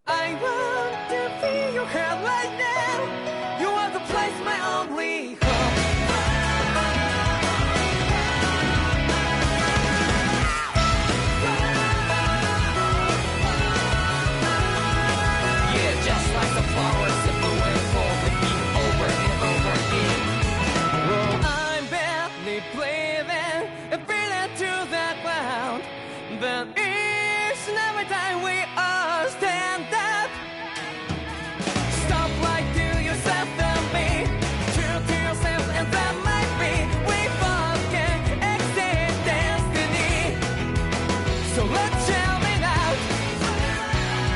I want to feel your head right now. You are the place, my only hope. Yeah, just like the flowers that bloom and fall, repeat over and over again. Well, I'm barely breathing and feeling to that ground, but each and every time we all stand up. Stop like to yourself and me, true to yourself, and that might be we both can exist destiny. So let's tell me now,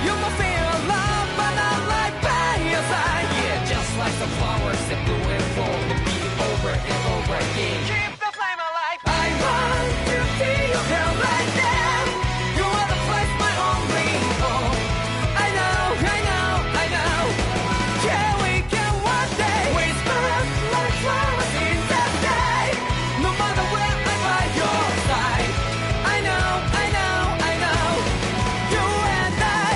you will feel love, but not like by your side. Yeah, just like the flowers that bloom and fall, repeat over and over again. Keep the flame alive. I want to see you here right now. You are the place, my only hope. I know, I know, I know. Yeah, we can one day whisper like flowers in the day. No matter where I'm by your side. I know, I know, I know. You and I,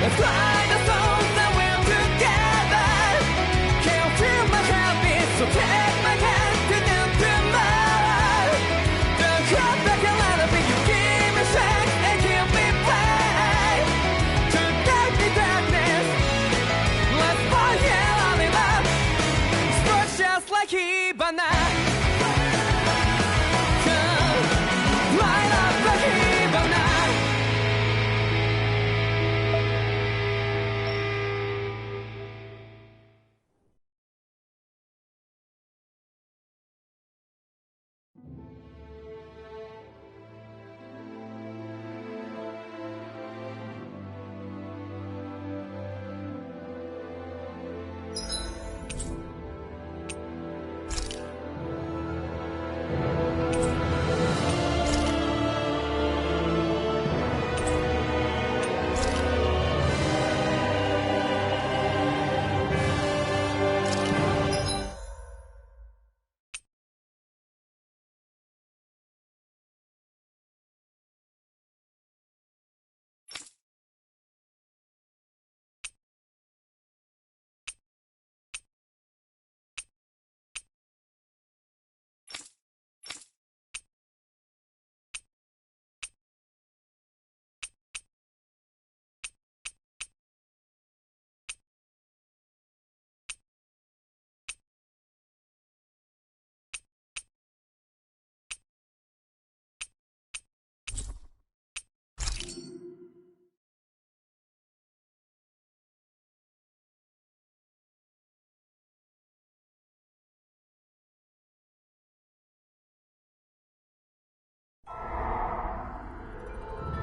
let's fly the soul that we're together. Can't feel my heartbeat, so take my hand to them tomorrow. Don't cry back a lot of it, you give me strength and give me pain. To dark the darkness, let's fall yeah, in love. Sparks just like Hibana. Come, light up like Hibana.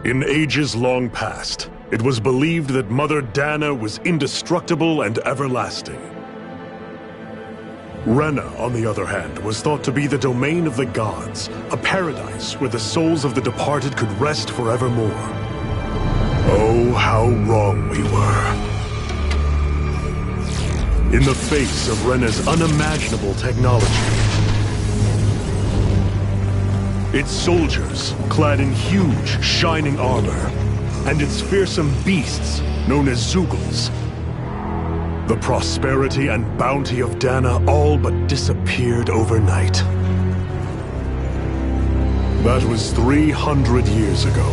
In ages long past, it was believed that Mother Dana was indestructible and everlasting. Rena, on the other hand, was thought to be the domain of the gods, a paradise where the souls of the departed could rest forevermore. Oh, how wrong we were. In the face of Rena's unimaginable technology, its soldiers, clad in huge, shining armor, and its fearsome beasts, known as Zeugles. The prosperity and bounty of Dana all but disappeared overnight. That was 300 years ago.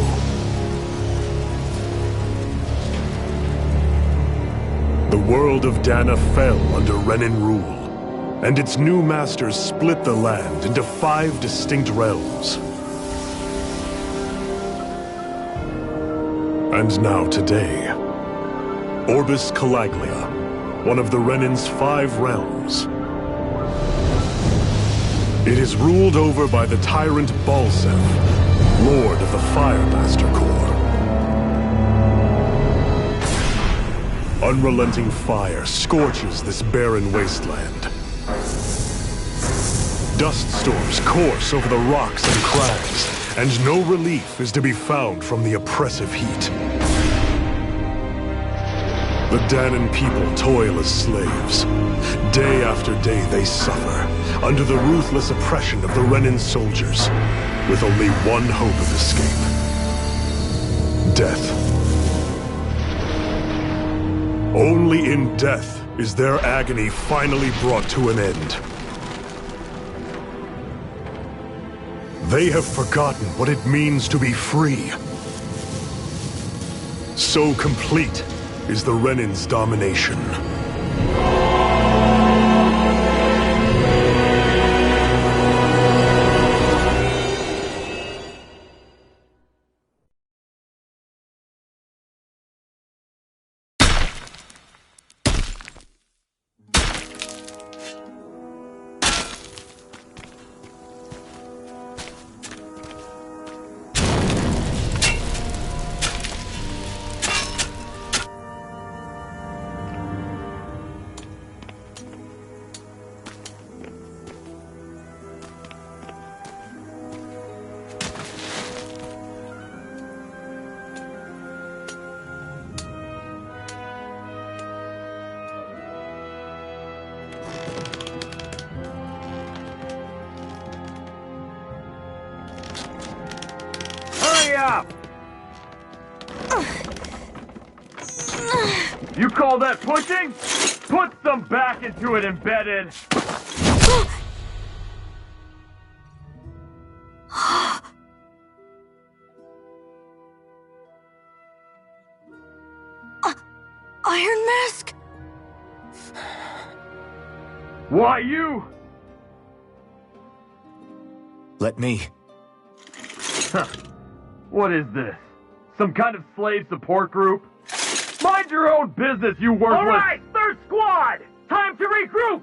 The world of Dana fell under Renan rule, and its new masters split the land into 5 distinct realms. And now today, Orbis Calaglia, one of the Renan's 5 realms. It is ruled over by the tyrant Balseph, Lord of the Firemaster Corps. Unrelenting fire scorches this barren wasteland. Dust storms course over the rocks and crags, and no relief is to be found from the oppressive heat. The Danan people toil as slaves. Day after day they suffer, under the ruthless oppression of the Renan soldiers, with only one hope of escape: death. Only in death is their agony finally brought to an end. They have forgotten what it means to be free. So complete is the Renin's domination. You call that pushing? Put some back into it, embedded! Iron Mask? Why you? Let me. Huh. What is this? Some kind of slave support group? Mind your own business, you worthless— All right, third squad! Time to regroup!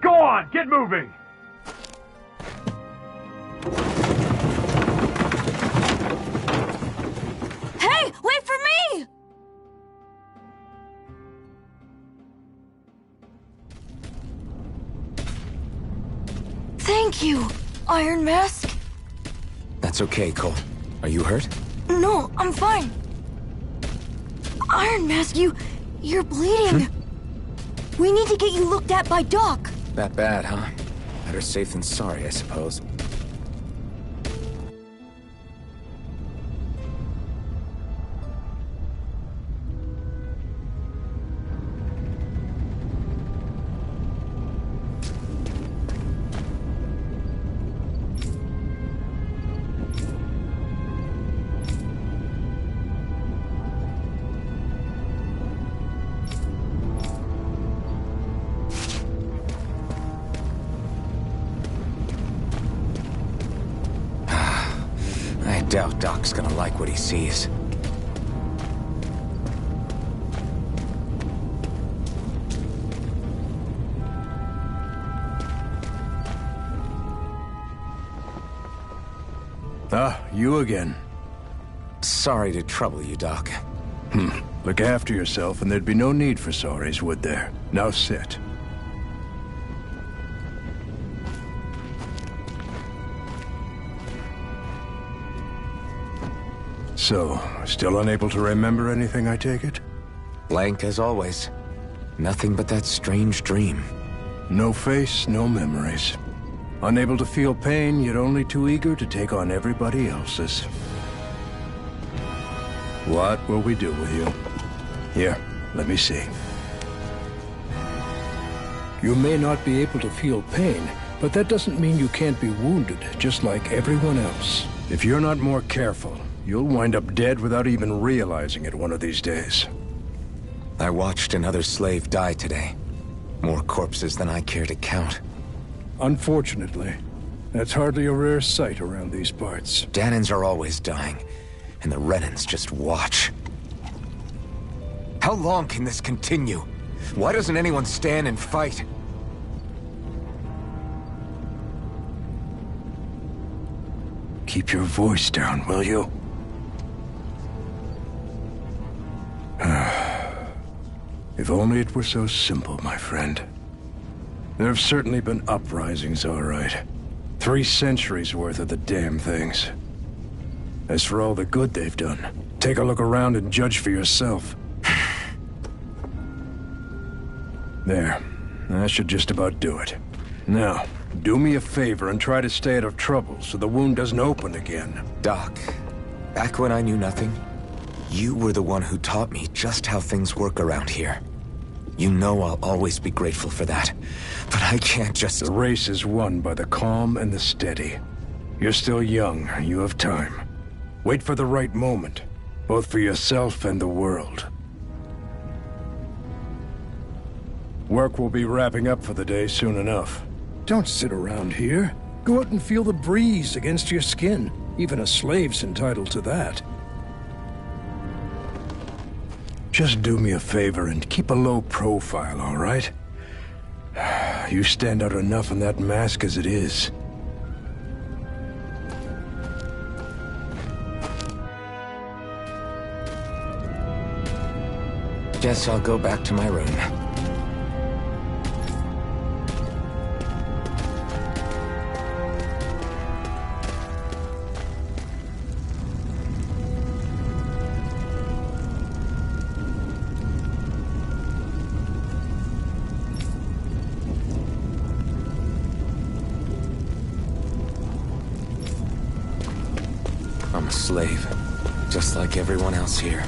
Go on, get moving! Hey, wait for me! Thank you, Iron Mask. That's okay, Cole. Are you hurt? No, I'm fine. Iron Mask, you're bleeding. We need to get you looked at by Doc. That bad, huh? Better safe than sorry, I suppose. I doubt Doc's gonna like what he sees. Ah, you again. Sorry to trouble you, Doc. Look after yourself and there'd be no need for sorries, would there? Now sit. So, still unable to remember anything, I take it? Blank as always. Nothing but that strange dream. No face, no memories. Unable to feel pain, yet only too eager to take on everybody else's. What will we do with you? Here, let me see. You may not be able to feel pain, but that doesn't mean you can't be wounded, just like everyone else. If you're not more careful, you'll wind up dead without even realizing it one of these days. I watched another slave die today. More corpses than I care to count. Unfortunately, that's hardly a rare sight around these parts. Dahnans are always dying, and the Renins just watch. How long can this continue? Why doesn't anyone stand and fight? Keep your voice down, will you? If only it were so simple, my friend. There have certainly been uprisings, all right. 3 centuries worth of the damn things. As for all the good they've done, take a look around and judge for yourself. There. That should just about do it. Now, do me a favor and try to stay out of trouble so the wound doesn't open again. Doc, back when I knew nothing, You were the one who taught me just how things work around here. You know I'll always be grateful for that. But I can't just... The race is won by the calm and the steady. You're still young. You have time. Wait for the right moment, both for yourself and the world. Work will be wrapping up for the day soon enough. Don't sit around here. Go out and feel the breeze against your skin. Even a slave's entitled to that. Just do me a favor and keep a low profile, all right? You stand out enough in that mask as it is. Guess I'll go back to my room. I'm a slave, just like everyone else here.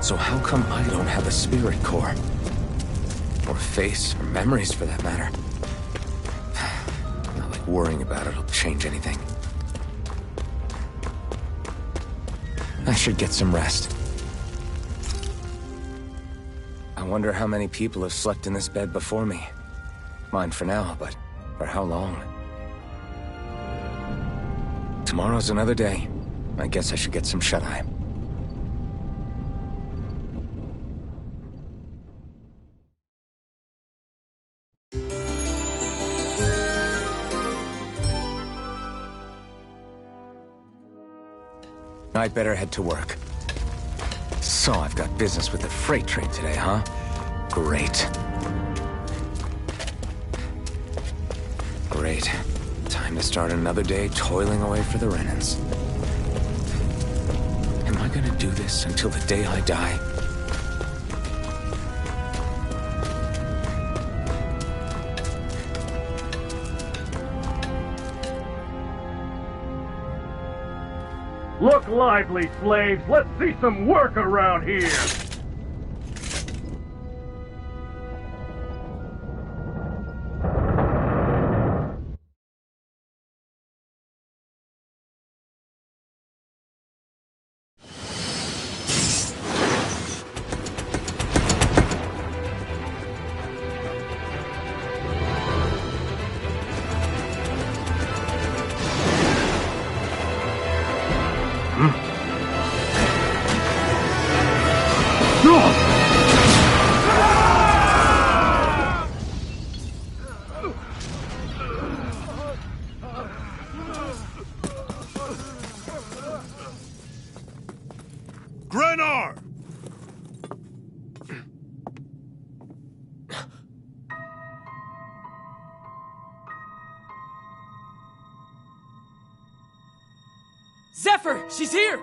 So how come I don't have a spirit core? Or face, or memories for that matter? Not like worrying about it'll change anything. I should get some rest. I wonder how many people have slept in this bed before me. Mine for now, but for how long? Tomorrow's another day. I guess I should get some shut-eye. I'd better head to work. So I've got business with the freight train today, huh? Great. Great. Time to start another day toiling away for the Renans. Am I gonna do this until the day I die? Look lively, slaves! Let's see some work around here! Grenar! Zephyr! She's here!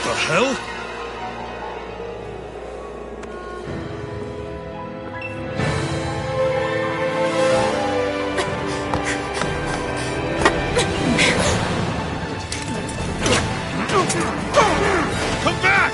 The hell? Come back!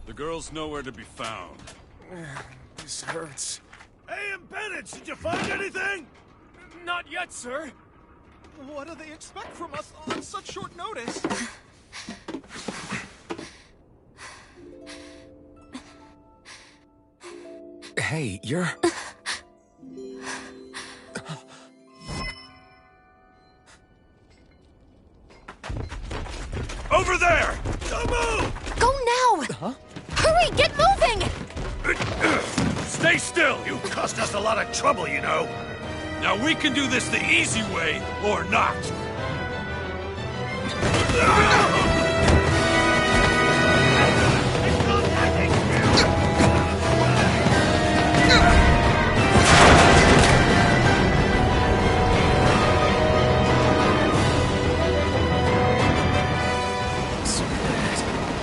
The girl's nowhere to be found. This hurts. A.M. Bennett, did you find anything? Not yet, sir. What do they expect from us on such short notice? Hey, you're... Over there! Don't move! Go now! Huh? Hurry, get moving! Stay still! You caused us a lot of trouble, you know. Now we can do this the easy way, or not.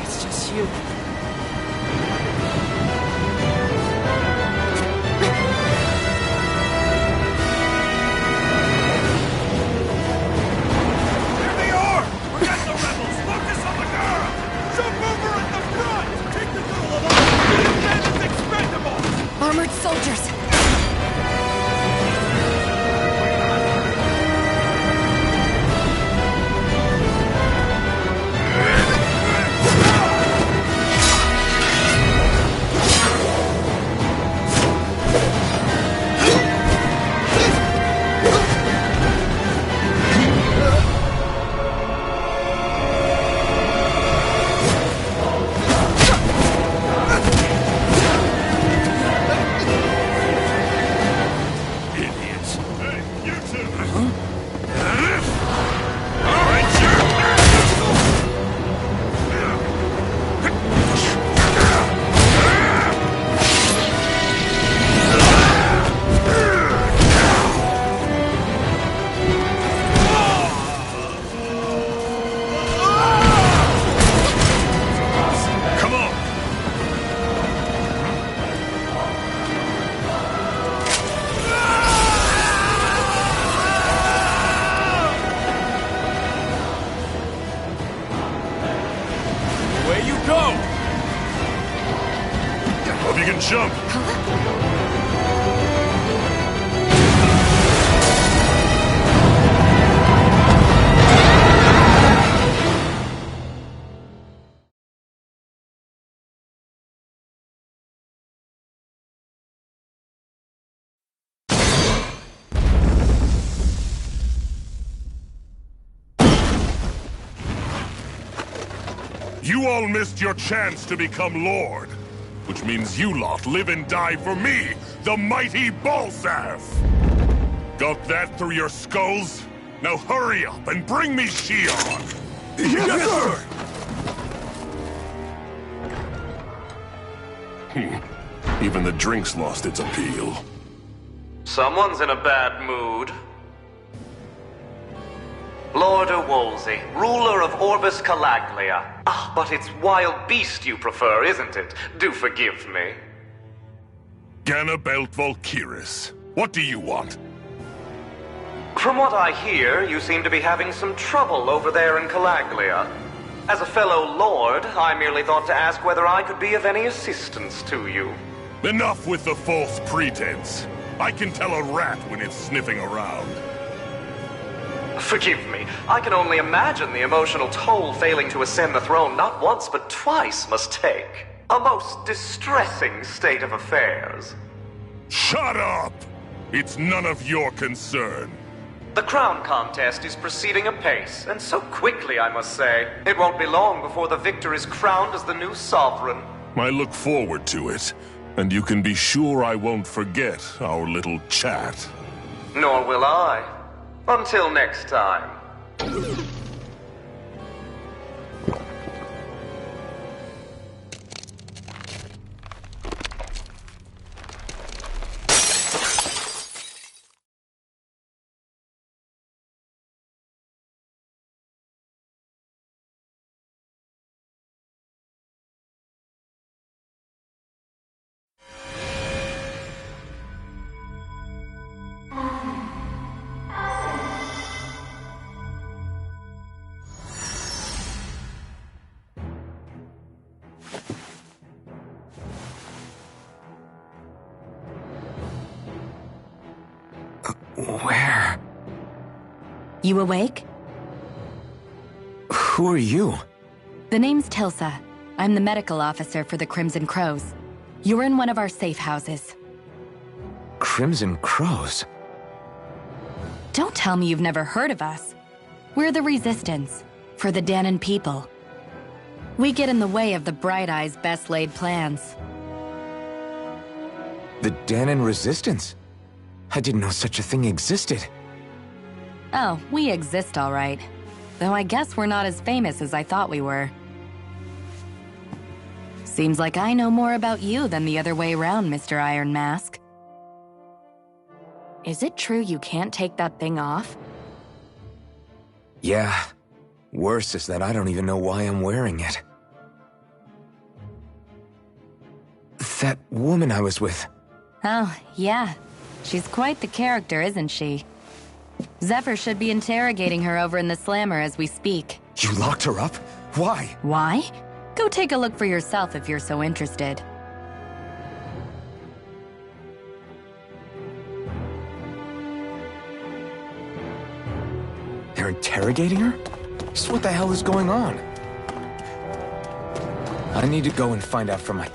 It's just you. Here they are! Forget the rebels! Focus on the girl! Jump over at the front! Take the girl along! These men is expendable! Armored soldiers! Idiots! Hey, you two! All right, sure! Come on! Away you go! Hope you can jump! You all missed your chance to become Lord. Which means you lot live and die for me, the mighty Balsath! Got that through your skulls? Now hurry up and bring me Shion! Yes, sir! Even the drink's lost its appeal. Someone's in a bad mood. Lord Wolsey, ruler of Orbis Calaglia. Ah, but it's wild beast you prefer, isn't it? Do forgive me. Ganabelt Valkyris, what do you want? From what I hear, you seem to be having some trouble over there in Calaglia. As a fellow lord, I merely thought to ask whether I could be of any assistance to you. Enough with the false pretense. I can tell a rat when it's sniffing around. Forgive me, I can only imagine the emotional toll failing to ascend the throne not once but twice must take. A most distressing state of affairs. Shut up! It's none of your concern. The crown contest is proceeding apace, and so quickly, I must say. It won't be long before the victor is crowned as the new sovereign. I look forward to it, and you can be sure I won't forget our little chat. Nor will I. Until next time. Where? You awake? Who are you? The name's Tilsa. I'm the medical officer for the Crimson Crows. You're in one of our safe houses. Crimson Crows. Don't tell me you've never heard of us. We're the Resistance, for the Dahnan people. We get in the way of the Bright Eyes' best-laid plans. The Dahnan Resistance? I didn't know such a thing existed. Oh, we exist all right. Though I guess we're not as famous as I thought we were. Seems like I know more about you than the other way around, Mr. Iron Mask. Is it true you can't take that thing off? Yeah. Worse is that I don't even know why I'm wearing it. That woman I was with. Oh, yeah. She's quite the character, isn't she? Zephyr should be interrogating her over in the Slammer as we speak. You locked her up? Why? Why? Go take a look for yourself if you're so interested. They're interrogating her? So what the hell is going on? I need to go and find out for my...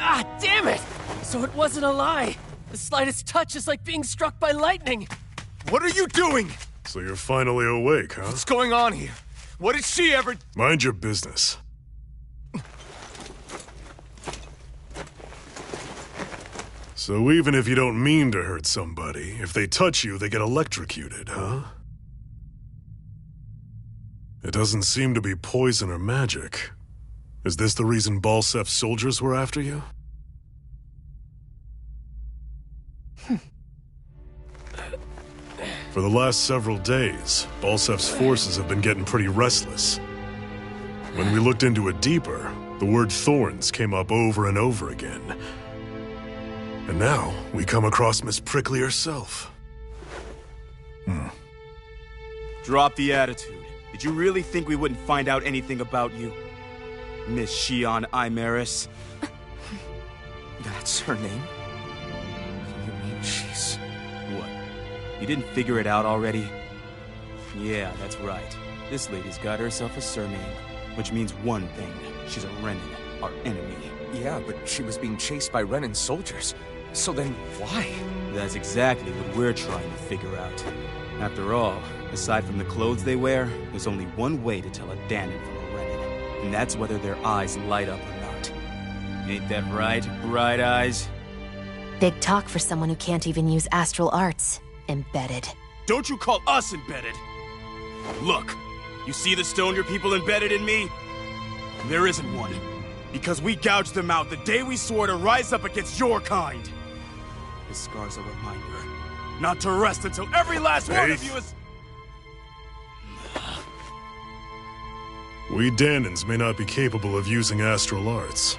Ah, damn it! So it wasn't a lie. The slightest touch is like being struck by lightning. What are you doing? So you're finally awake, huh? What's going on here? What did she ever... Mind your business. So even if you don't mean to hurt somebody, if they touch you, they get electrocuted, huh? It doesn't seem to be poison or magic. Is this the reason Balsef's soldiers were after you? For the last several days, Balsef's forces have been getting pretty restless. When we looked into it deeper, the word thorns came up over and over again. And now, we come across Miss Prickly herself. Drop the attitude. Did you really think we wouldn't find out anything about you? Miss Shion Imaris? That's her name? You mean she's... What? You didn't figure it out already? Yeah, that's right. This lady's got herself a surname, which means one thing. She's a Renan, our enemy. Yeah, but she was being chased by Renan soldiers. So then, why? That's exactly what we're trying to figure out. After all, aside from the clothes they wear, there's only one way to tell a Dahnan from a Renan, and that's whether their eyes light up or not. Ain't that right, Bright Eyes? Big talk for someone who can't even use astral arts. Embedded. Don't you call us embedded! Look, you see the stone your people embedded in me? There isn't one. Because we gouged them out the day we swore to rise up against your kind. This scar's a reminder. Not to rest until every last one of you is... We Dahnans may not be capable of using astral arts,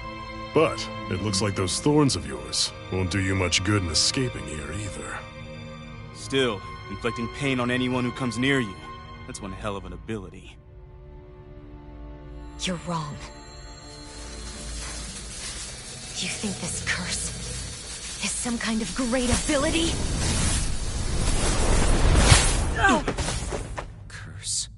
but it looks like those thorns of yours won't do you much good in escaping here either. Still, inflicting pain on anyone who comes near you. That's one hell of an ability. You're wrong. You think this curse is some kind of great ability? Curse.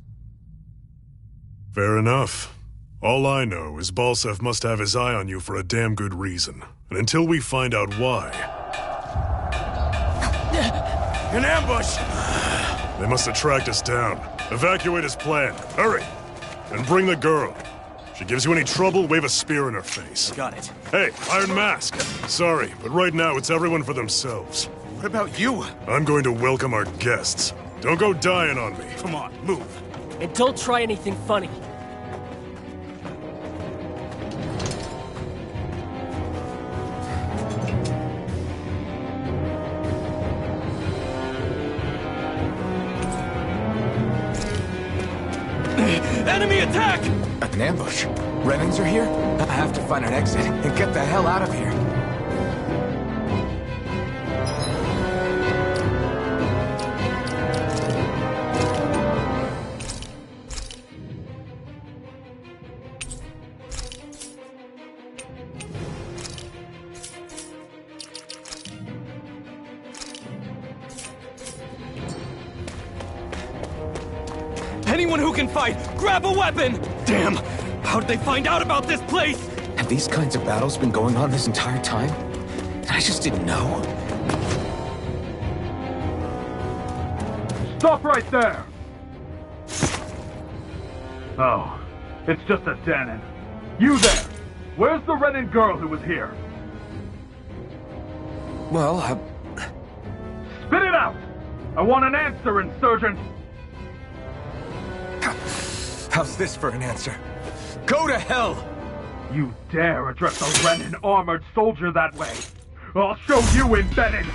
Fair enough. All I know is Balsef must have his eye on you for a damn good reason. And until we find out why... An ambush! They must have tracked us down. Evacuate as planned. Hurry! And bring the girl. If she gives you any trouble, wave a spear in her face. Got it. Hey, Iron Mask. Sorry, but right now it's everyone for themselves. What about you? I'm going to welcome our guests. Don't go dying on me. Come on, move. And don't try anything funny. Enemy attack! An ambush? Renans are here? I have to find an exit and get the hell out of here. Anyone who can fight, grab a weapon! Damn! How did they find out about this place? Have these kinds of battles been going on this entire time? I just didn't know. Stop right there! Oh, it's just a Danon. You there! Where's the Renan girl who was here? Well, Spit it out! I want an answer, Insurgent! How's this for an answer? Go to hell! You dare address a Renan armored soldier that way? I'll show you, Embedded!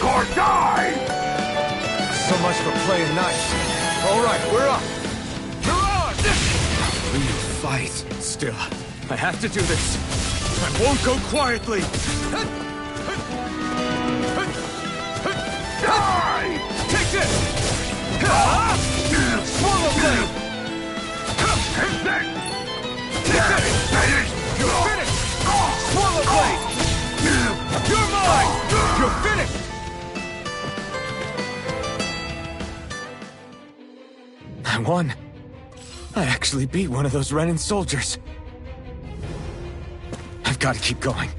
Or die! So much for playing nice. All right, we're up. Mirage! We fight. Still, I have to do this. I won't go quietly. Die! Take this! Swallow blade! Take this! You're finished! Swallow blade! You're mine! You're finished! I won. I actually beat one of those Renan soldiers. I've got to keep going.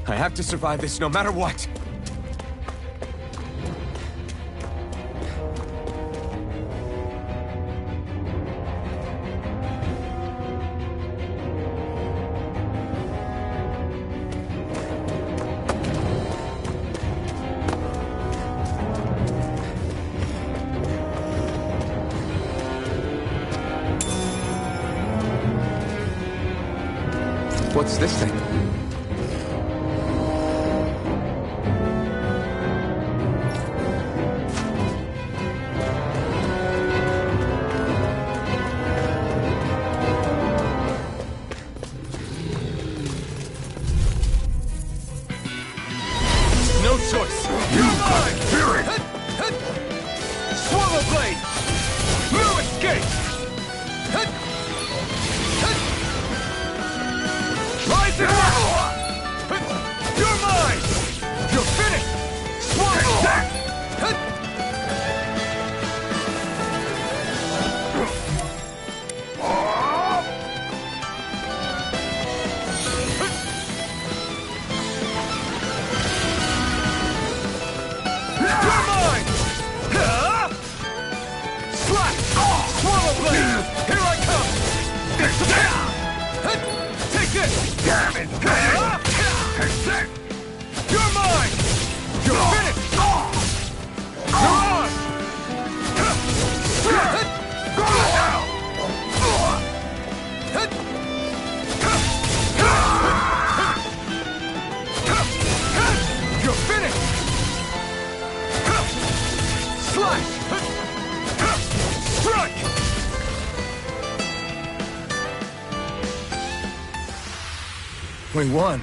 I have to survive this no matter what. What's this thing? No choice. You've got spirit! Swallow blade! No escape! Rise and roll! You're mine! You're finished! Swallow! You're mine! Slash! Swallow blade! Here I come! Take this! Damn it! Take that! You're mine! You're finished! You're on! Go now! You're finished! Slash! Strike! We won.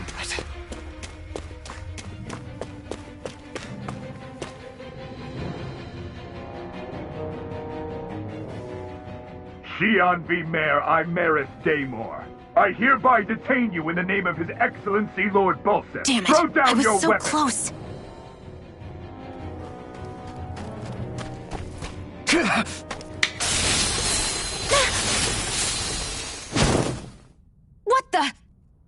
Xi'an V. Mayor Imaris Daymore. I hereby detain you in the name of His Excellency Lord Bulseth. Damn it! Throw down I was your so weapon. close. What the?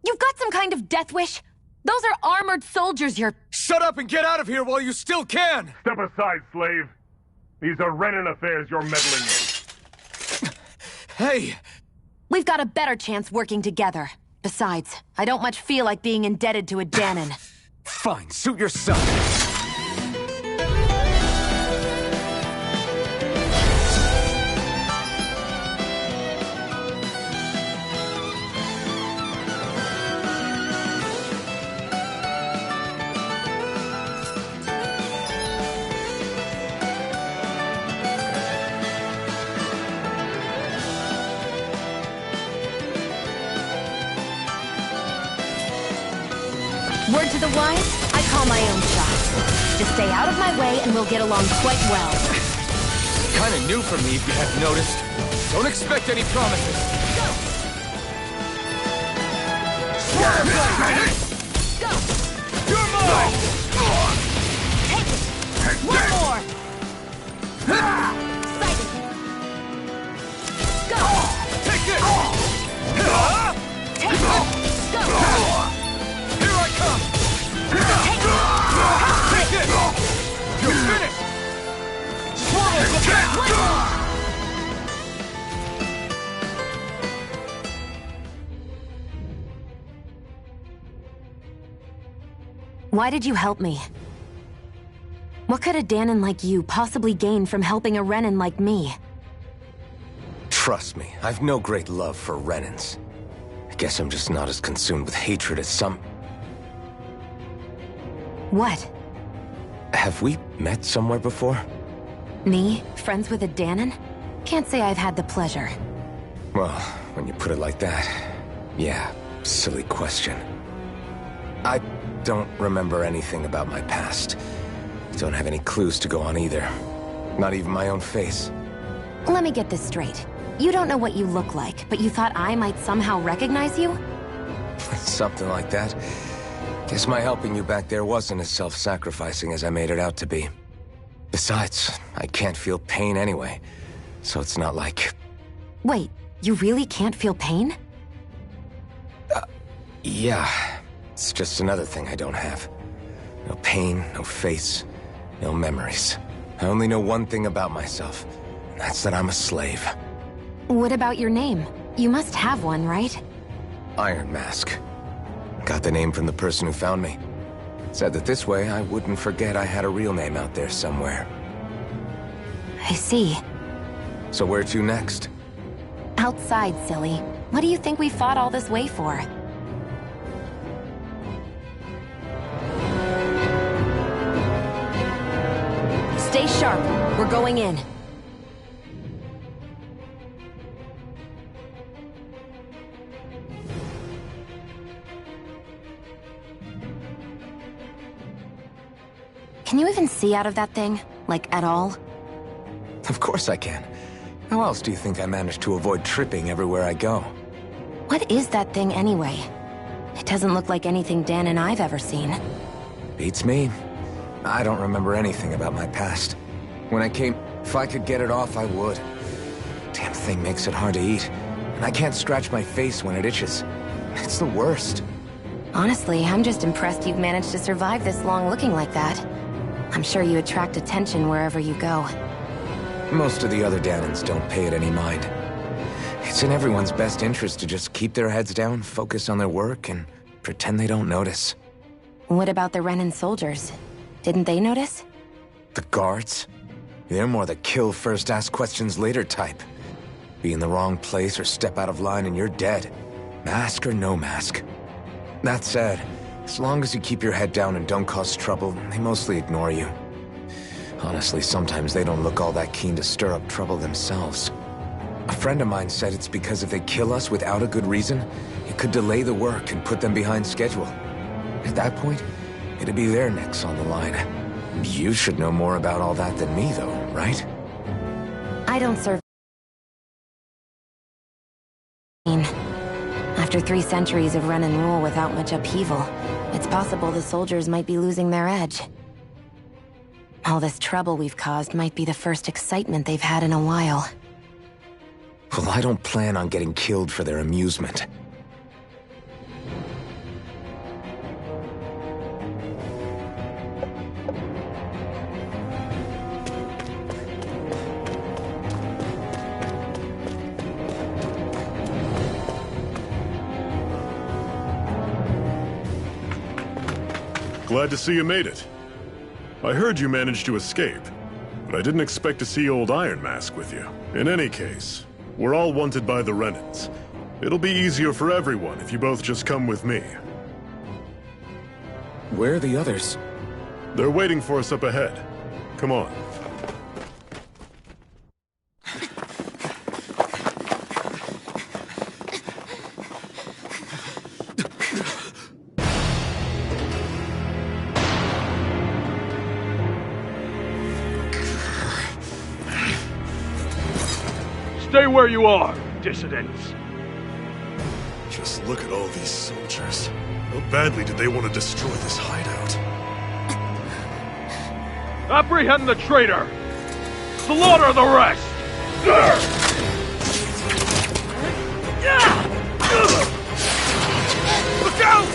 You've got some kind of death wish? Those are armored soldiers you're... Shut up and get out of here while you still can! Step aside, slave. These are Renan affairs you're meddling in. Hey! We've got a better chance working together. Besides, I don't much feel like being indebted to a Danon. Fine, suit yourself. Otherwise, I call my own shot. Just stay out of my way and we'll get along quite well. Kinda new for me, if you haven't noticed. Don't expect any promises. Go! Go! You're mine! Take it! One more! Sighted! Go! Take this! Take it! Go! Here I come! Take it! Take this! You're finished! One more! Why did you help me? What could a Danon like you possibly gain from helping a Renan like me? Trust me, I've no great love for Renans. I guess I'm just not as consumed with hatred as some... What? Have we met somewhere before? Me? Friends with a Danon? Can't say I've had the pleasure. Well, when you put it like that, yeah, silly question. I don't remember anything about my past. Don't have any clues to go on either. Not even my own face. Let me get this straight. You don't know what you look like, but you thought I might somehow recognize you? Something like that. Guess my helping you back there wasn't as self-sacrificing as I made it out to be. Besides, I can't feel pain anyway, so it's not like... Wait, you really can't feel pain? Yeah. It's just another thing I don't have. No pain, no face, no memories. I only know one thing about myself, and that's that I'm a slave. What about your name? You must have one, right? Iron Mask. Got the name from the person who found me. Said that this way I wouldn't forget I had a real name out there somewhere. I see. So where to next? Outside, silly. What do you think we fought all this way for? Stay sharp. We're going in. Can you even see out of that thing? Like, at all? Of course I can. How else do you think I managed to avoid tripping everywhere I go? What is that thing anyway? It doesn't look like anything Dan and I've ever seen. Beats me. I don't remember anything about my past. When I came, if I could get it off, I would. Damn thing makes it hard to eat. And I can't scratch my face when it itches. It's the worst. Honestly, I'm just impressed you've managed to survive this long looking like that. I'm sure you attract attention wherever you go. Most of the other Danons don't pay it any mind. It's in everyone's best interest to just keep their heads down, focus on their work, and pretend they don't notice. What about the Renan soldiers? Didn't they notice? The guards? They're more the kill first, ask questions later type. Be in the wrong place or step out of line and you're dead. Mask or no mask. That said, as long as you keep your head down and don't cause trouble, they mostly ignore you. Honestly, sometimes they don't look all that keen to stir up trouble themselves. A friend of mine said it's because if they kill us without a good reason, it could delay the work and put them behind schedule. At that point, it'd be their necks on the line. You should know more about all that than me, though, right? I don't serve. After 3 centuries of Renan rule without much upheaval, it's possible the soldiers might be losing their edge. All this trouble we've caused might be the first excitement they've had in a while. Well, I don't plan on getting killed for their amusement. Glad to see you made it. I heard you managed to escape, but I didn't expect to see old Iron Mask with you. In any case, we're all wanted by the Renans. It'll be easier for everyone if you both just come with me. Where are the others? They're waiting for us up ahead. Come on. Stay where you are, dissidents. Just look at all these soldiers. How badly did they want to destroy this hideout? Apprehend the traitor! Slaughter the rest! Look out!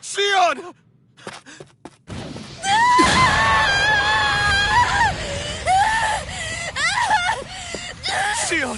Sion! Sion!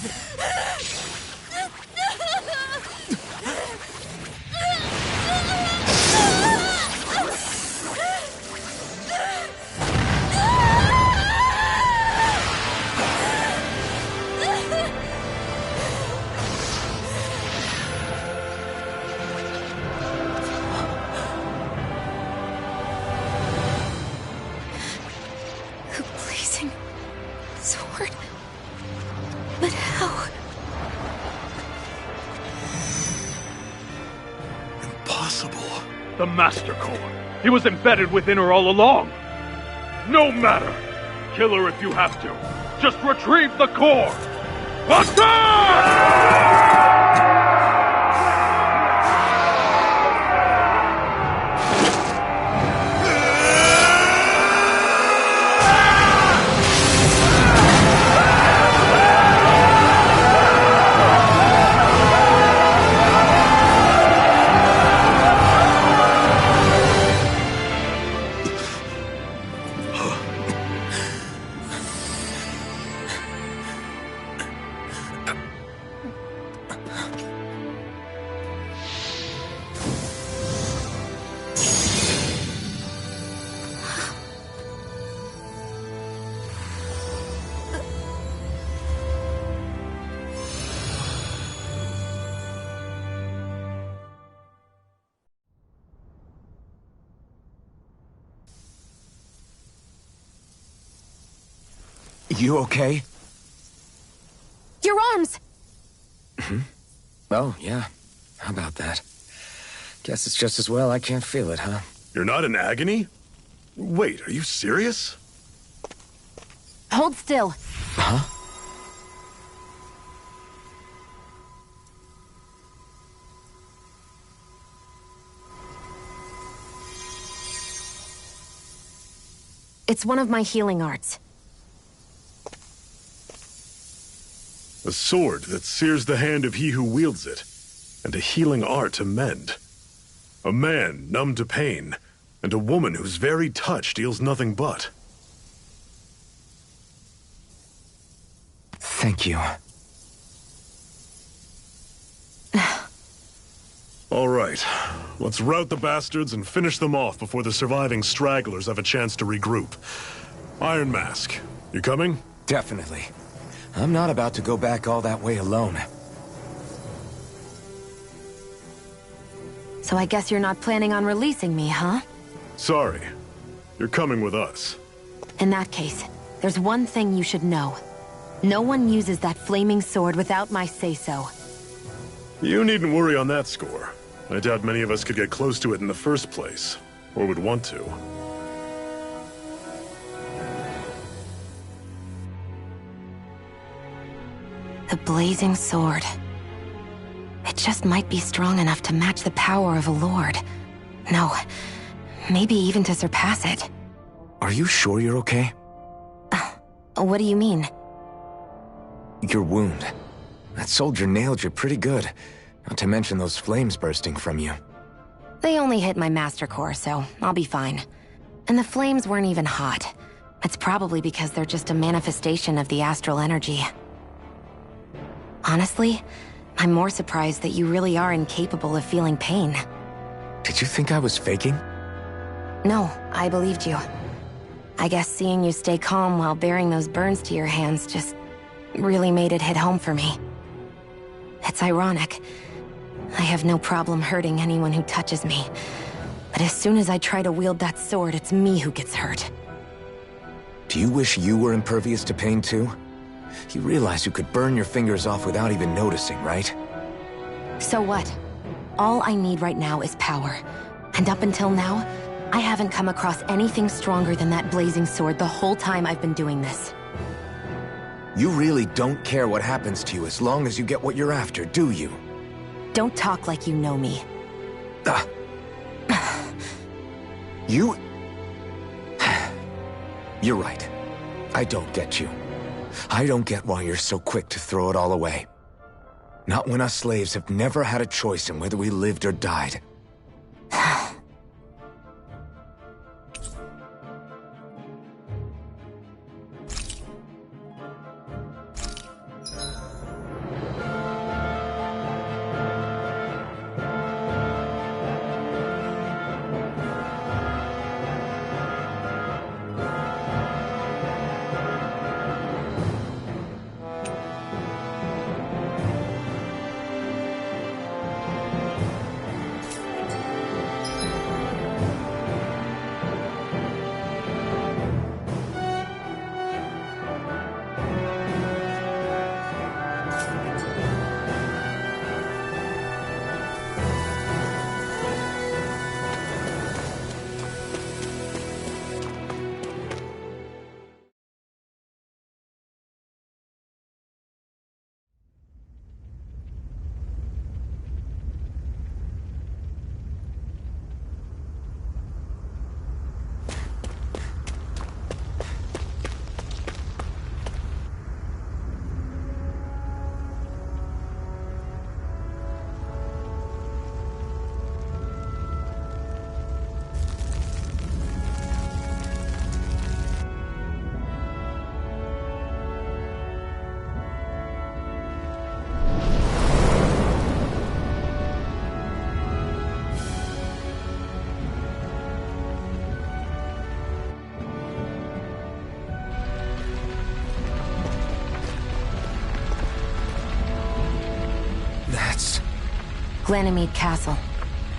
The blazing sword. But how? Impossible. The Master Core. He was embedded within her all along. No matter. Kill her if you have to. Just retrieve the core. Attack! You okay? Your arms! Oh, yeah. How about that? Guess it's just as well I can't feel it, huh? You're not in agony? Wait, are you serious? Hold still. Huh? It's one of my healing arts. A sword that sears the hand of he who wields it, and a healing art to mend. A man numb to pain, and a woman whose very touch deals nothing but. Thank you. All right, let's rout the bastards and finish them off before the surviving stragglers have a chance to regroup. Iron Mask, you coming? Definitely. I'm not about to go back all that way alone. So I guess you're not planning on releasing me, huh? Sorry. You're coming with us. In that case, there's one thing you should know. No one uses that flaming sword without my say-so. You needn't worry on that score. I doubt many of us could get close to it in the first place, or would want to. The blazing sword. It just might be strong enough to match the power of a lord. No, maybe even to surpass it. Are you sure you're okay? What do you mean? Your wound. That soldier nailed you pretty good. Not to mention those flames bursting from you. They only hit my master core, so I'll be fine. And the flames weren't even hot. It's probably because they're just a manifestation of the astral energy. Honestly, I'm more surprised that you really are incapable of feeling pain. Did you think I was faking? No, I believed you. I guess seeing you stay calm while bearing those burns to your hands just really made it hit home for me. It's ironic. I have no problem hurting anyone who touches me. But as soon as I try to wield that sword, it's me who gets hurt. Do you wish you were impervious to pain too? You realize you could burn your fingers off without even noticing, right? So what? All I need right now is power. And up until now, I haven't come across anything stronger than that blazing sword the whole time I've been doing this. You really don't care what happens to you as long as you get what you're after, do you? Don't talk like you know me. You... You're right. I don't get you. I don't get why you're so quick to throw it all away. Not when us slaves have never had a choice in whether we lived or died. Glanimede Castle.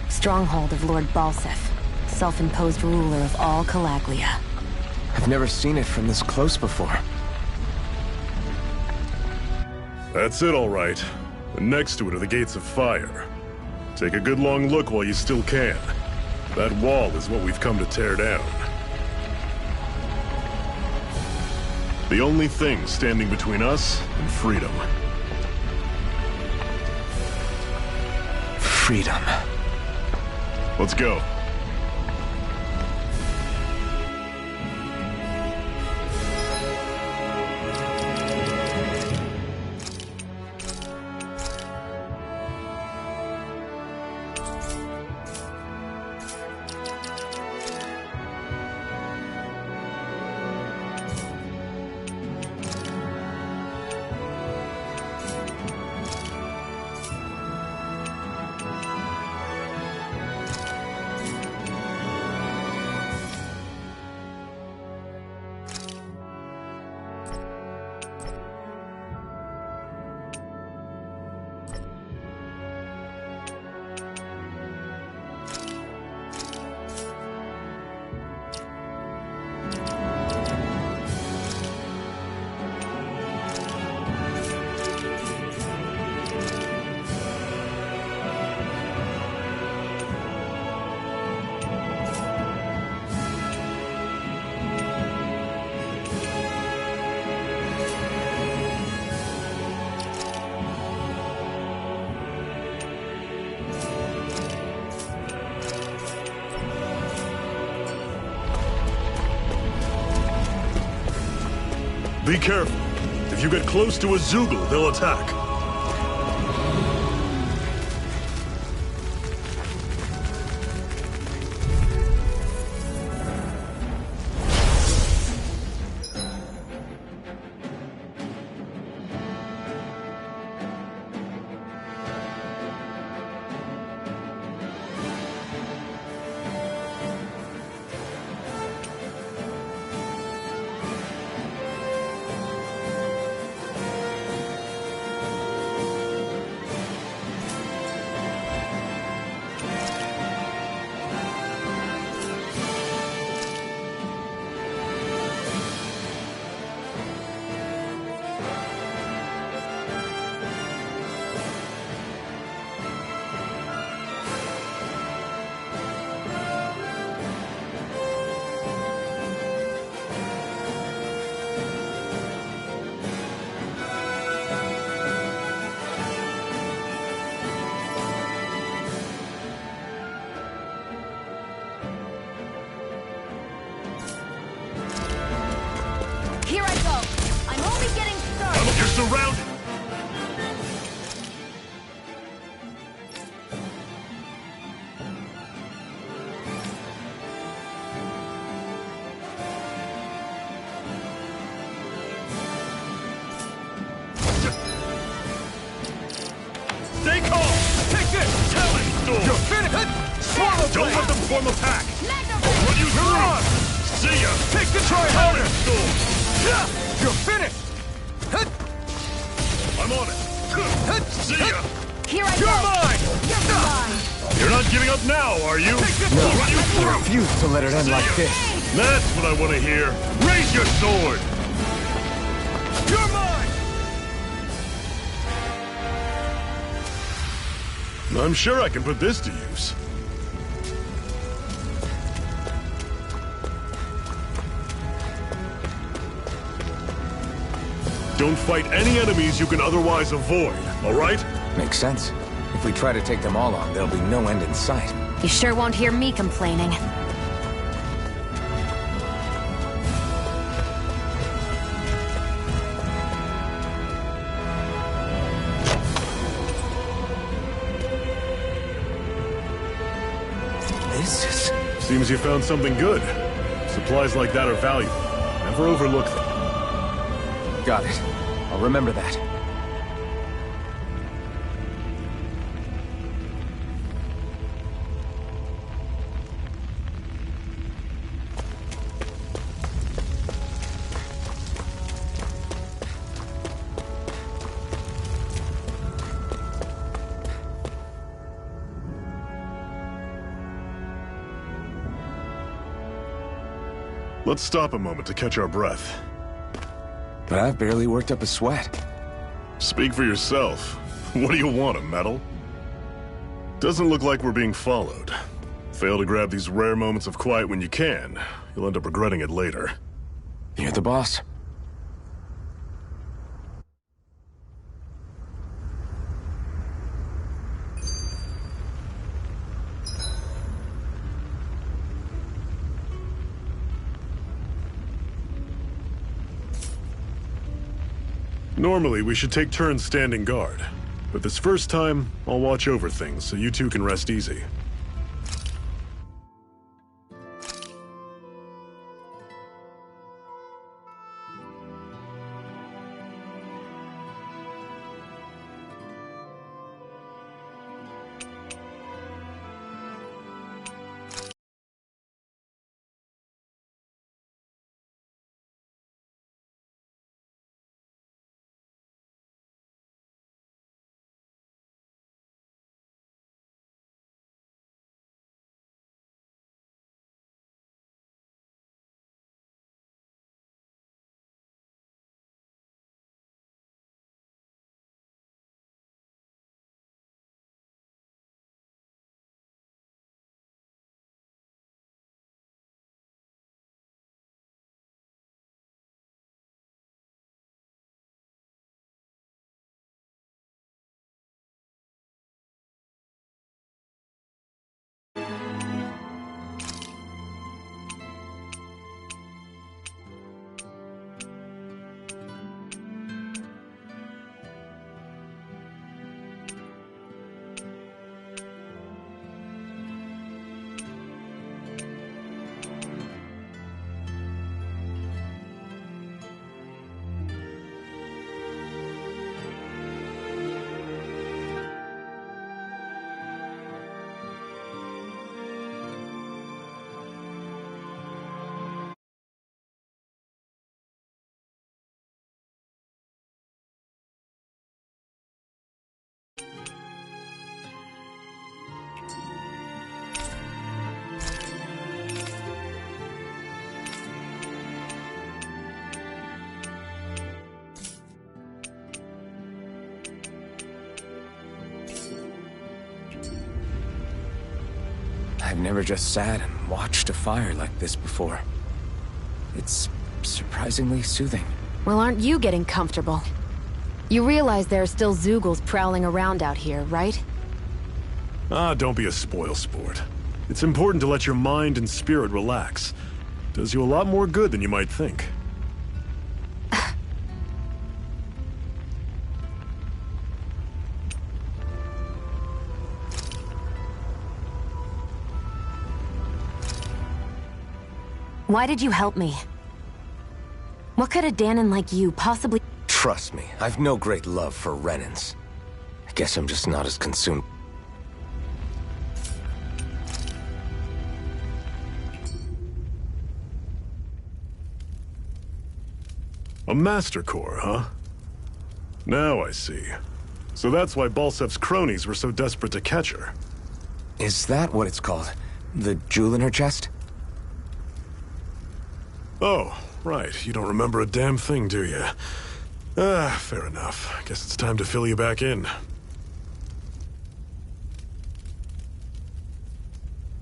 Stronghold of Lord Balseph, self-imposed ruler of all Calaglia. I've never seen it from this close before. That's it, all right. And next to it are the Gates of Fire. Take a good long look while you still can. That wall is what we've come to tear down. The only thing standing between us and freedom. Freedom. Let's go. Be careful. If you get close to a Zeugle, they'll attack. Stay calm! Take this! Talon Storm! You're finished! Swallow Don't blade! let them form attack! I'll run you You're through! on! See ya! Take the try Talon harder! Storm! You're finished! I'm on it! See ya! Here I You're go! mine! You're mine! You're not giving up now, are you? I'll run you through! Refuse to let it end like this. That's what I want to hear! Raise your sword! You're mine! I'm sure I can put this to use. Don't fight any enemies you can otherwise avoid, all right? Makes sense. If we try to take them all on, there'll be no end in sight. You sure won't hear me complaining. This is... Seems you found something good. Supplies like that are valuable. Never overlook them. Got it. I'll remember that. Let's stop a moment to catch our breath. But I've barely worked up a sweat. Speak for yourself. What do you want, a medal? Doesn't look like we're being followed. Fail to grab these rare moments of quiet when you can. You'll end up regretting it later. You're the boss. Normally, we should take turns standing guard. But this first time, I'll watch over things so you two can rest easy. I've never just sat and watched a fire like this before. It's surprisingly soothing. Well, aren't you getting comfortable? You realize there are still Zeugles prowling around out here, right? Ah, don't be a spoilsport. It's important to let your mind and spirit relax. Does you a lot more good than you might think. Why did you help me? What could a Dahnan like you possibly— Trust me, I've no great love for Renans. Guess I'm just not as consumed. A Master Core, huh? Now I see. So that's why Balsef's cronies were so desperate to catch her. Is that what it's called? The jewel in her chest? Oh, right. You don't remember a damn thing, do you? Fair enough. Guess it's time to fill you back in.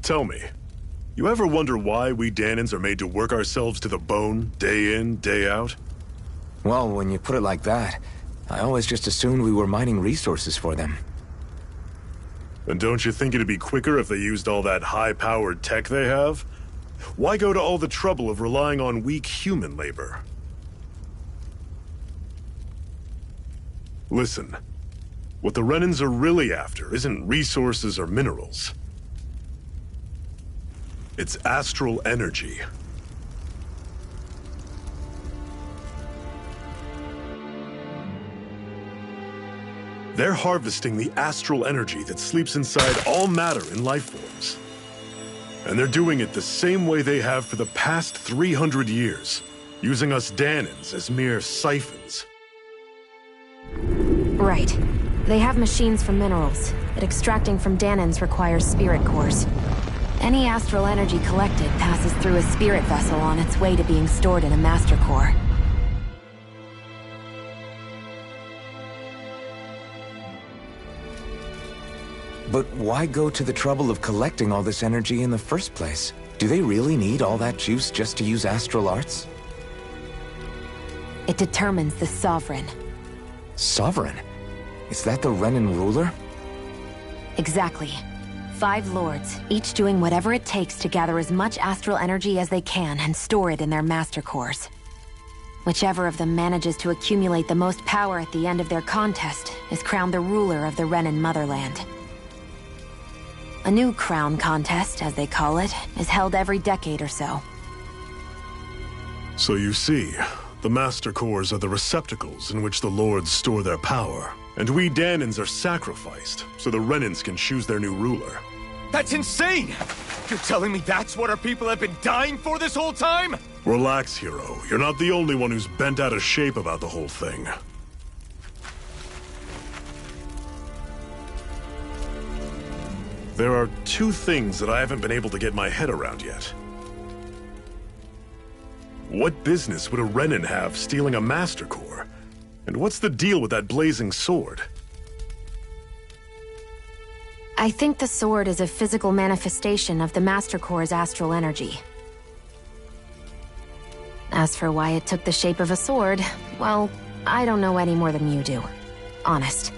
Tell me, you ever wonder why we Dahnans are made to work ourselves to the bone, day in, day out? Well, when you put it like that, I always just assumed we were mining resources for them. And don't you think it'd be quicker if they used all that high-powered tech they have? Why go to all the trouble of relying on weak human labor? Listen, what the Renans are really after isn't resources or minerals. It's astral energy. They're harvesting the astral energy that sleeps inside all matter in life forms. And they're doing it the same way they have for the past 300 years, using us Dahnans as mere siphons. Right. They have machines for minerals, but extracting from Dahnans requires spirit cores. Any astral energy collected passes through a spirit vessel on its way to being stored in a master core. But why go to the trouble of collecting all this energy in the first place? Do they really need all that juice just to use astral arts? It determines the Sovereign. Sovereign? Is that the Renan ruler? Exactly. 5 lords, each doing whatever it takes to gather as much astral energy as they can and store it in their master cores. Whichever of them manages to accumulate the most power at the end of their contest is crowned the ruler of the Renan motherland. A new crown contest, as they call it, is held every decade or so. So you see, the Master Cores are the receptacles in which the Lords store their power. And we Dahnans are sacrificed, so the Renans can choose their new ruler. That's insane! You're telling me that's what our people have been dying for this whole time? Relax, hero. You're not the only one who's bent out of shape about the whole thing. There are 2 things that I haven't been able to get my head around yet. What business would a Renan have stealing a Master Core? And what's the deal with that blazing sword? I think the sword is a physical manifestation of the Master Core's astral energy. As for why it took the shape of a sword, well, I don't know any more than you do. Honest.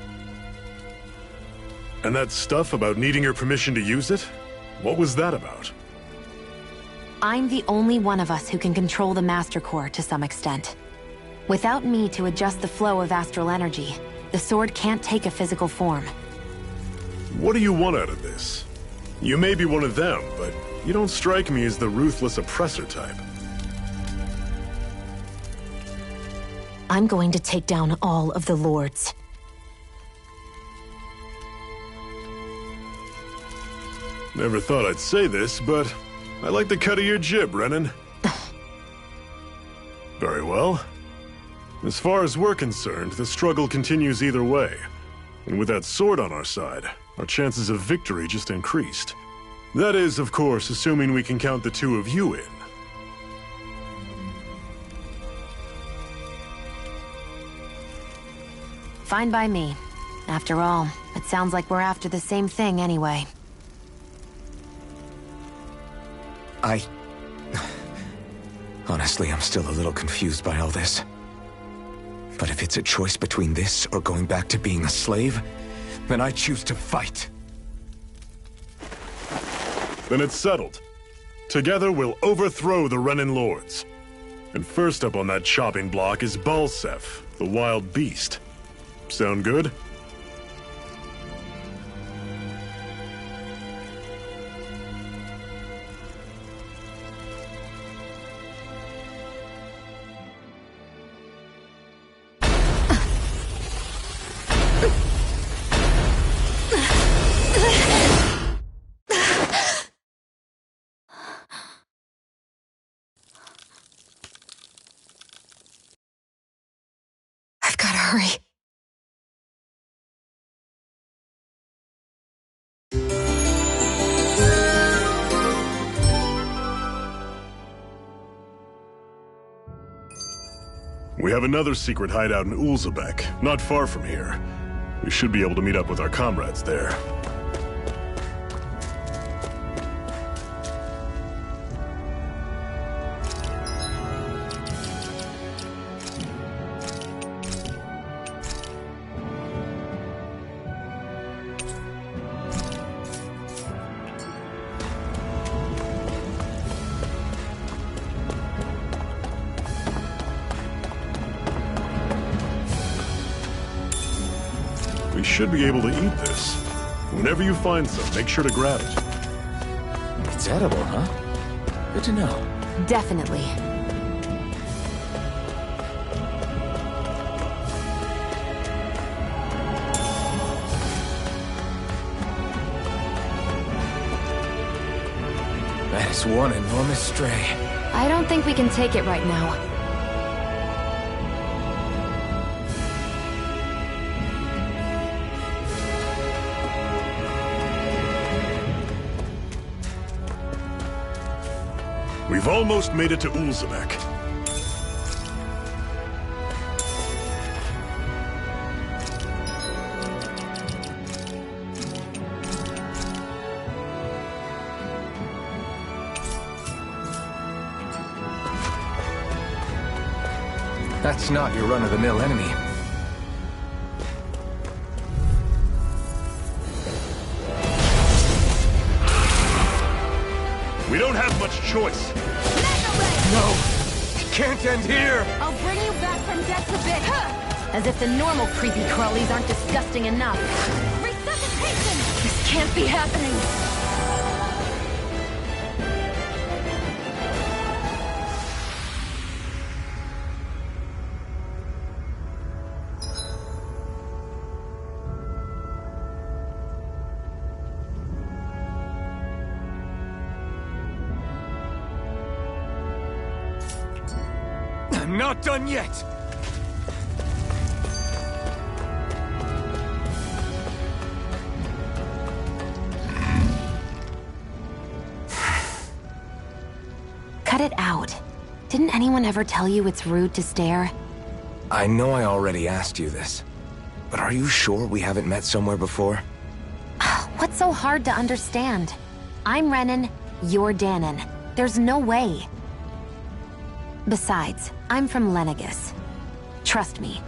And that stuff about needing your permission to use it? What was that about? I'm the only one of us who can control the Master Core to some extent. Without me to adjust the flow of astral energy, the sword can't take a physical form. What do you want out of this? You may be one of them, but you don't strike me as the ruthless oppressor type. I'm going to take down all of the lords. Never thought I'd say this, but I like the cut of your jib, Renan. Very well. As far as we're concerned, the struggle continues either way. And with that sword on our side, our chances of victory just increased. That is, of course, assuming we can count the 2 of you in. Fine by me. After all, it sounds like we're after the same thing anyway. Honestly, I'm still a little confused by all this. But if it's a choice between this or going back to being a slave, then I choose to fight. Then it's settled. Together we'll overthrow the Renan Lords. And first up on that chopping block is Balsef, the wild beast. Sound good? Hurry. We have another secret hideout in Ulzebek, not far from here. We should be able to meet up with our comrades there. We should be able to eat this. Whenever you find some, make sure to grab it. It's edible, huh? Good to know. Definitely. That is one enormous stray. I don't think we can take it right now. We've almost made it to Ulzebek. That's not your run-of-the-mill enemy. We don't have much choice. No! It can't end here! I'll bring you back from death a bit. As if the normal creepy crawlies aren't disgusting enough. Resuscitation! This can't be happening. I'm not done yet! Cut it out. Didn't anyone ever tell you it's rude to stare? I know I already asked you this, but are you sure we haven't met somewhere before? What's so hard to understand? I'm Renan, you're Danon. There's no way. Besides, I'm from Lenegis. Trust me,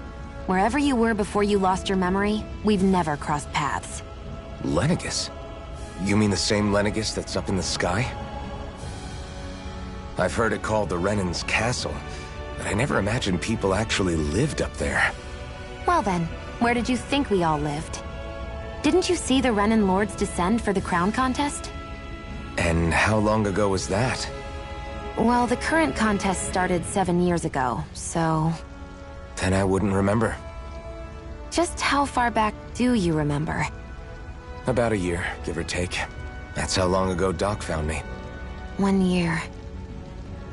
wherever you were before you lost your memory, we've never crossed paths. Lenegis? You mean the same Lenegis that's up in the sky? I've heard it called the Renan's Castle, but I never imagined people actually lived up there. Well then, where did you think we all lived? Didn't you see the Renan Lords descend for the crown contest? And how long ago was that? Well, the current contest started 7 years ago, so... Then I wouldn't remember. Just how far back do you remember? About a year, give or take. That's how long ago Doc found me. 1 year.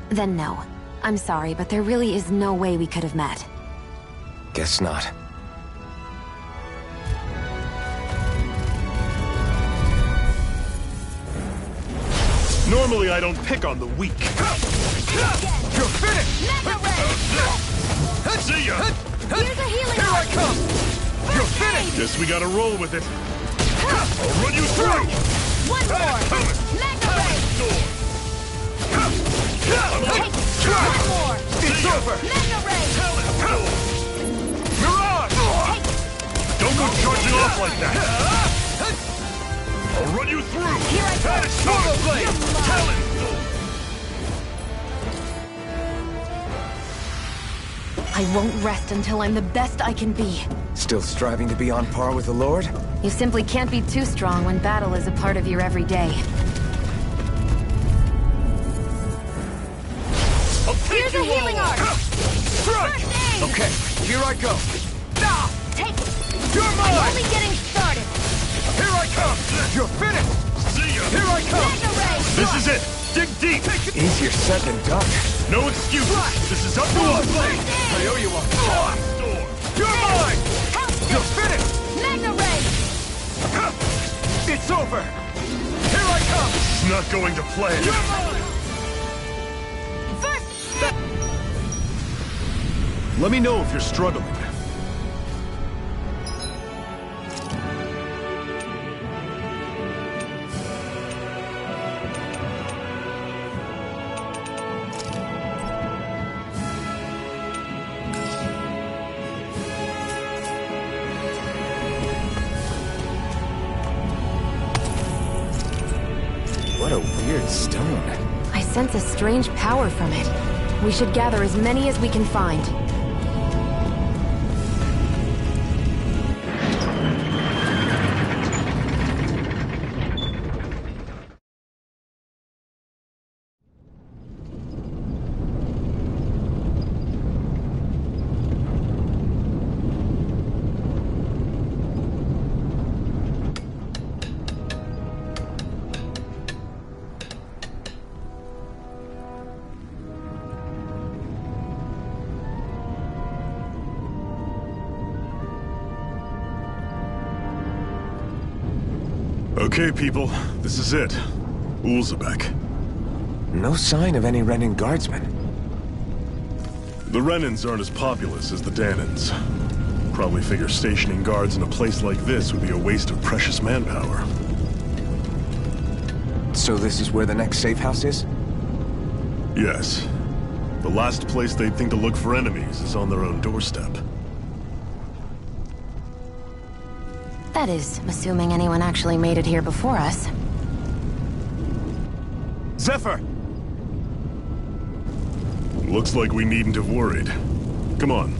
Then no. I'm sorry, but there really is no way we could have met. Guess not. Normally I don't pick on the weak. You're finished! Mega Ray! See ya! Here's a healing Here I come! You're finished! Guess we gotta roll with it. I'll run you through! One more! Mega Ray! Take one more! It's over! Mega Ray! Mirage! Don't go charging off like that! I'll run you through! Here I come! Solar Blade! Talon! I won't rest until I'm the best I can be. Still striving to be on par with the Lord? You simply can't be too strong when battle is a part of your everyday. Here's a healing art! Strike! First aid! Okay, here I go. Take it! You're I'm mine! only getting started! Here I come! You're finished! See ya! Here I come! Mega Ray! This is it! Dig deep! Easier said than done. No excuses! This is up to us! I owe you one. You're mine! You're finished! Magna Ray! It's over! Here I come! This is not going to plan. You're mine! First! Let me know if you're struggling. What a weird stone. I sense a strange power from it. We should gather as many as we can find. Okay, people, this is it. Ulzebek. No sign of any Renan guardsmen. The Renans aren't as populous as the Danans. Probably figure stationing guards in a place like this would be a waste of precious manpower. So this is where the next safe house is? Yes. The last place they'd think to look for enemies is on their own doorstep. That is, assuming anyone actually made it here before us. Zephyr! Looks like we needn't have worried. Come on,